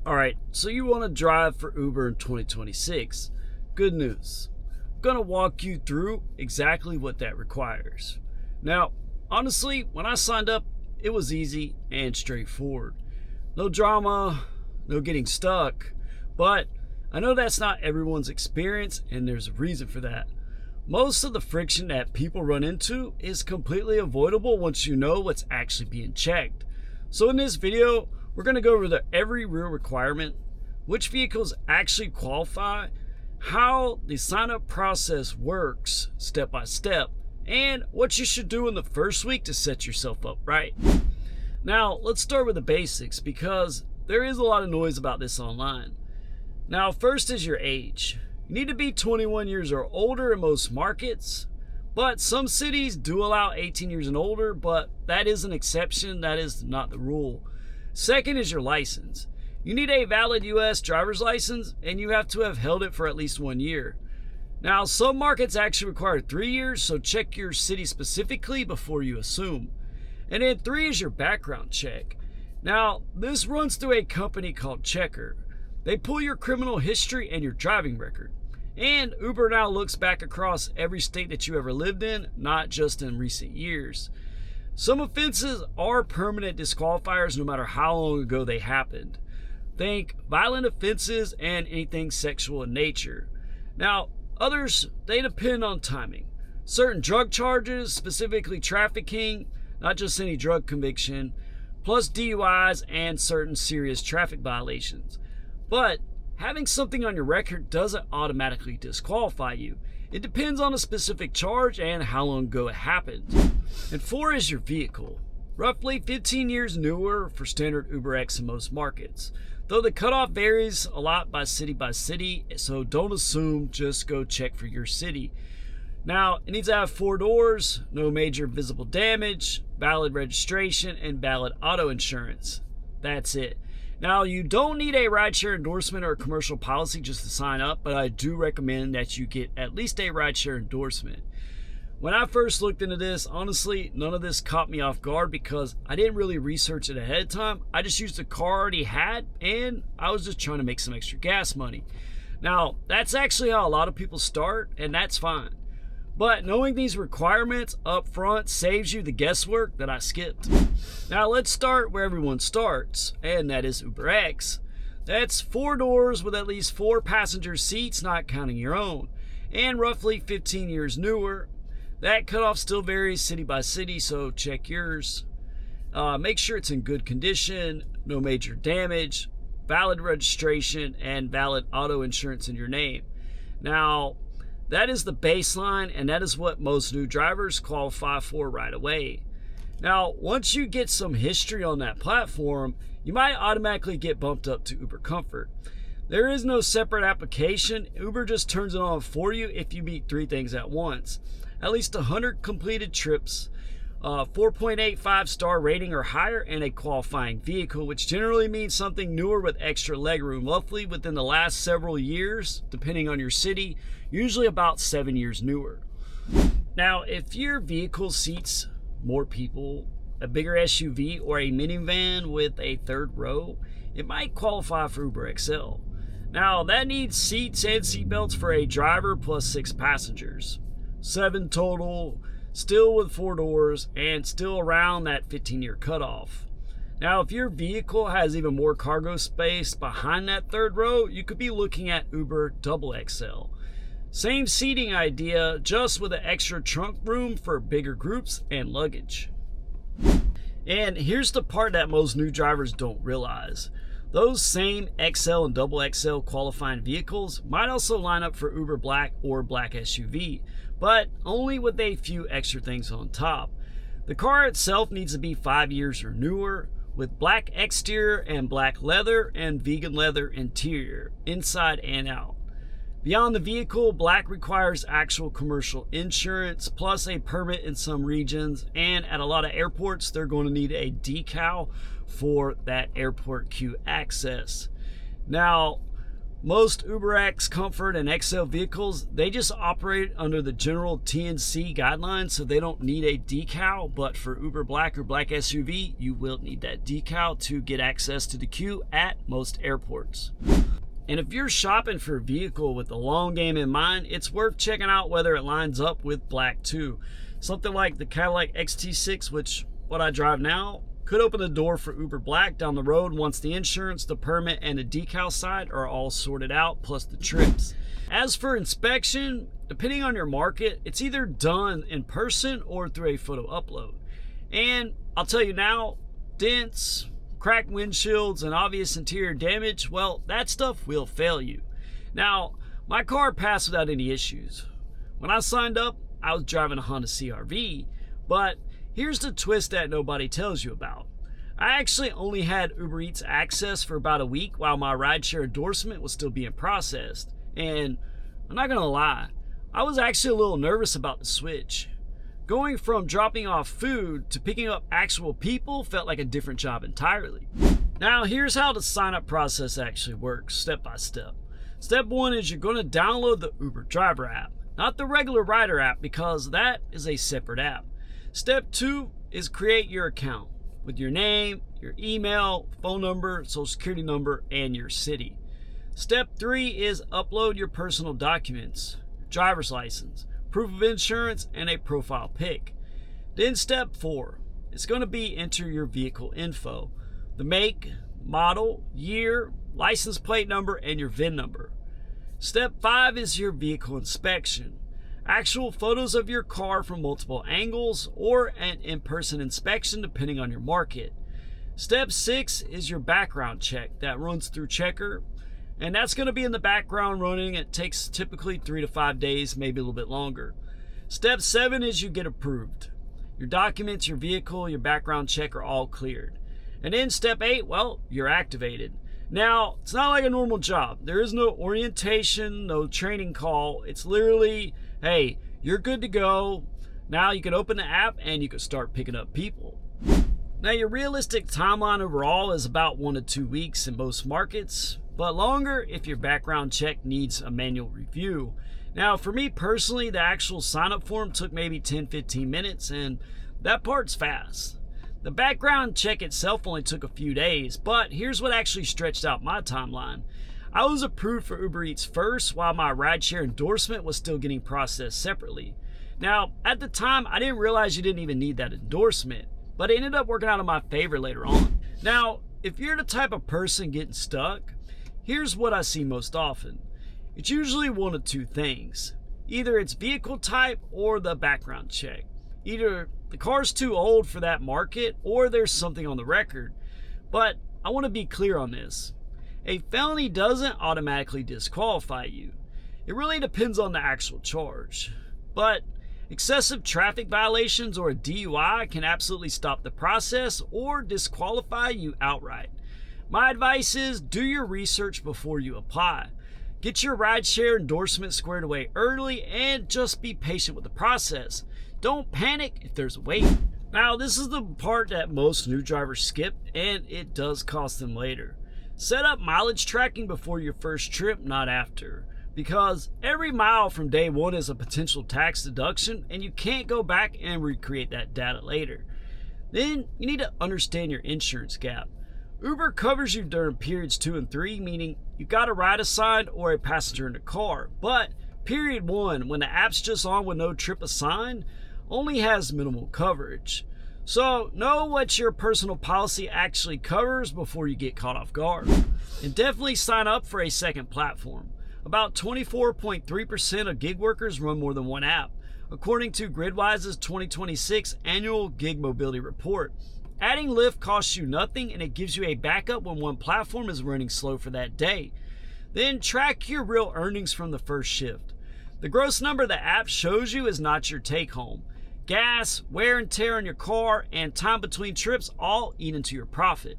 Alright, so you want to drive for Uber in 2026. Good news. I'm going to walk you through exactly what that requires. Now, honestly, when I signed up, it was easy and straightforward. No drama, no getting stuck, but I know that's not everyone's experience, and there's a reason for that. Most of the friction that people run into is completely avoidable once you know what's actually being checked. So in this video, we're going to go over every real requirement, which vehicles actually qualify, how the sign-up process works step by step, and what you should do in the first week to set yourself up right. Now, let's start with the basics because there is a lot of noise about this online. Now, first is your age. You need to be 21 years or older in most markets, but some cities do allow 18 years and older, but that is an exception, that is not the rule. Second is your license. You need a valid U.S. driver's license, and you have to have held it for at least 1 year. Now, some markets actually require 3 years, so check your city specifically before you assume. And then 3 is your background check. Now, this runs through a company called Checker. They pull your criminal history and your driving record. And Uber now looks back across every state that you ever lived in, not just in recent years. Some offenses are permanent disqualifiers no matter how long ago they happened. Think violent offenses and anything sexual in nature. Now, others, they depend on timing. Certain drug charges, specifically trafficking, not just any drug conviction, plus DUIs and certain serious traffic violations. But having something on your record doesn't automatically disqualify you. It depends on a specific charge and how long ago it happened. And 4 is your vehicle. Roughly 15 years newer for standard UberX in most markets. Though the cutoff varies a lot by city, so don't assume, just go check for your city. Now, it needs to have 4 doors, no major visible damage, valid registration, and valid auto insurance. That's it. Now, you don't need a rideshare endorsement or a commercial policy just to sign up, but I do recommend that you get at least a rideshare endorsement. When I first looked into this, honestly, none of this caught me off guard because I didn't really research it ahead of time. I just used the car I already had, and I was just trying to make some extra gas money. Now, that's actually how a lot of people start, and that's fine. But knowing these requirements up front saves you the guesswork that I skipped. Now let's start where everyone starts, and that is UberX. That's 4 doors with at least 4 passenger seats, not counting your own, and roughly 15 years newer. That cutoff still varies city by city, so check yours. Make sure it's in good condition, no major damage, valid registration, and valid auto insurance in your name. Now, that is the baseline, and that is what most new drivers qualify for right away. Now, once you get some history on that platform, you might automatically get bumped up to Uber Comfort. There is no separate application. Uber just turns it on for you if you meet 3 things at once. At least 100 completed trips, 4.85 star rating or higher, and a qualifying vehicle, which generally means something newer with extra legroom, roughly within the last several years, depending on your city, usually about 7 years newer. Now, if your vehicle seats more people, a bigger SUV, or a minivan with a 3rd row, it might qualify for Uber XL. Now, that needs seats and seatbelts for a driver plus 6 passengers. 7 total, still with 4 doors, and still around that 15-year cutoff. Now, if your vehicle has even more cargo space behind that 3rd row, you could be looking at Uber XXL. Same seating idea, just with an extra trunk room for bigger groups and luggage. And here's the part that most new drivers don't realize. Those same XL and XXL qualifying vehicles might also line up for Uber Black or Black SUV, but only with a few extra things on top. The car itself needs to be 5 years or newer, with black exterior and black leather and vegan leather interior, inside and out. Beyond the vehicle, black requires actual commercial insurance, plus a permit in some regions, and at a lot of airports, they're going to need a decal for that airport queue access. Now, Most UberX, Comfort, and XL vehicles, they just operate under the general TNC guidelines, so they don't need a decal. But for Uber Black or Black SUV, you will need that decal to get access to the queue at most airports. And if you're shopping for a vehicle with the long game in mind, it's worth checking out whether it lines up with Black too. Something like the Cadillac XT6, which what I drive now, could open the door for Uber Black down the road once the insurance, the permit, and the decal side are all sorted out, plus the trips. As for inspection, depending on your market, it's either done in person or through a photo upload. And I'll tell you now, dents, cracked windshields, and obvious interior damage, well, that stuff will fail you. Now, my car passed without any issues. When I signed up, I was driving a Honda CR-V, but here's the twist that nobody tells you about. I actually only had Uber Eats access for about a week while my rideshare endorsement was still being processed. And I'm not gonna lie, I was actually a little nervous about the switch. Going from dropping off food to picking up actual people felt like a different job entirely. Now here's how the sign up process actually works, step by step. Step 1 is you're gonna download the Uber driver app, not the regular rider app, because that is a separate app. Step 2 is create your account with your name, your email, phone number, social security number, and your city. Step 3 is upload your personal documents, driver's license, proof of insurance, and a profile pic. Then step 4 is going to be enter your vehicle info, the make, model, year, license plate number, and your VIN number. Step 5 is your vehicle inspection. Actual photos of your car from multiple angles or an in-person inspection depending on your market. Step 6 is your background check that runs through Checker, and that's going to be in the background running. It takes typically 3 to 5 days, maybe a little bit longer. Step 7 is you get approved. Your documents, your vehicle, your background check are all cleared. And then step 8, well, you're activated. Now, it's not like a normal job. There is no orientation, no training call. It's literally, hey, you're good to go. Now you can open the app and you can start picking up people. Now, your realistic timeline overall is about 1 to 2 weeks in most markets, but longer if your background check needs a manual review. Now, for me personally, the actual sign-up form took maybe 10-15 minutes, and that part's fast. The background check itself only took a few days, but here's what actually stretched out my timeline. I was approved for Uber Eats first, while my rideshare endorsement was still getting processed separately. Now, at the time, I didn't realize you didn't even need that endorsement, but it ended up working out in my favor later on. Now, if you're the type of person getting stuck, here's what I see most often. It's usually one of two things. Either it's vehicle type or the background check. Either the car's too old for that market or there's something on the record. But I want to be clear on this. A felony doesn't automatically disqualify you. It really depends on the actual charge. But excessive traffic violations or a DUI can absolutely stop the process or disqualify you outright. My advice is do your research before you apply. Get your rideshare endorsement squared away early and just be patient with the process. Don't panic if there's a wait. Now, this is the part that most new drivers skip, and it does cost them later. Set up mileage tracking before your first trip, not after. Because every mile from day one is a potential tax deduction, and you can't go back and recreate that data later. Then you need to understand your insurance gap. Uber covers you during periods 2 and 3, meaning you got a ride assigned or a passenger in the car. But period 1, when the app's just on with no trip assigned, only has minimal coverage. So know what your personal policy actually covers before you get caught off guard. And definitely sign up for a second platform. About 24.3% of gig workers run more than one app, according to Gridwise's 2026 annual gig mobility report. Adding Lyft costs you nothing, and it gives you a backup when one platform is running slow for that day. Then track your real earnings from the first shift. The gross number the app shows you is not your take home. Gas, wear and tear on your car, and time between trips all eat into your profit.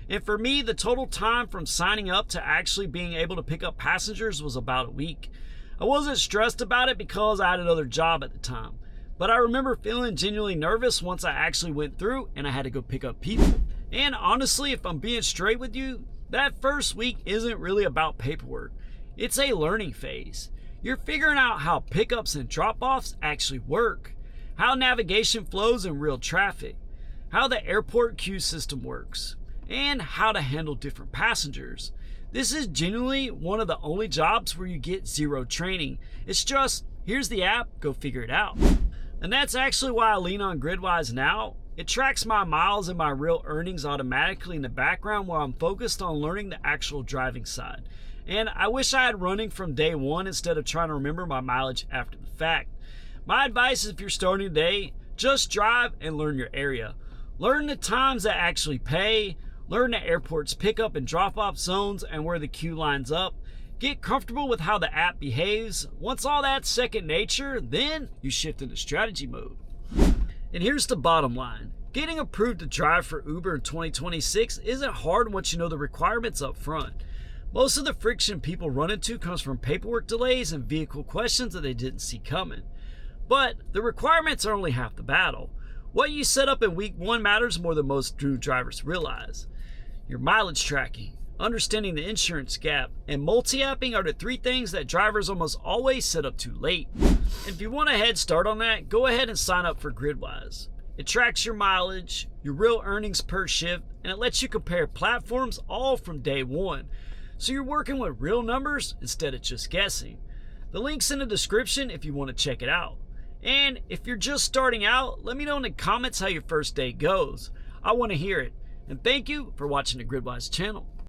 And for me, the total time from signing up to actually being able to pick up passengers was about a week. I wasn't stressed about it because I had another job at the time. But I remember feeling genuinely nervous once I actually went through and I had to go pick up people. And honestly, if I'm being straight with you, that first week isn't really about paperwork. It's a learning phase. You're figuring out how pickups and drop-offs actually work, how navigation flows in real traffic, how the airport queue system works, and how to handle different passengers. This is genuinely one of the only jobs where you get zero training. It's just, here's the app, go figure it out. And that's actually why I lean on Gridwise now. It tracks my miles and my real earnings automatically in the background while I'm focused on learning the actual driving side. And I wish I had running from day one instead of trying to remember my mileage after the fact. My advice is if you're starting today, just drive and learn your area. Learn the times that actually pay, learn the airport's pickup and drop-off zones and where the queue lines up. Get comfortable with how the app behaves. Once all that's second nature, then you shift into strategy mode. And here's the bottom line. Getting approved to drive for Uber in 2026 isn't hard once you know the requirements up front. Most of the friction people run into comes from paperwork delays and vehicle questions that they didn't see coming. But the requirements are only half the battle. What you set up in week one matters more than most new drivers realize. Your mileage tracking, understanding the insurance gap, and multi-apping are the three things that drivers almost always set up too late. And if you want a head start on that, go ahead and sign up for Gridwise. It tracks your mileage, your real earnings per shift, and it lets you compare platforms all from day one. So you're working with real numbers instead of just guessing. The link's in the description if you want to check it out. And if you're just starting out, let me know in the comments how your first day goes. I want to hear it. And thank you for watching the Gridwise channel.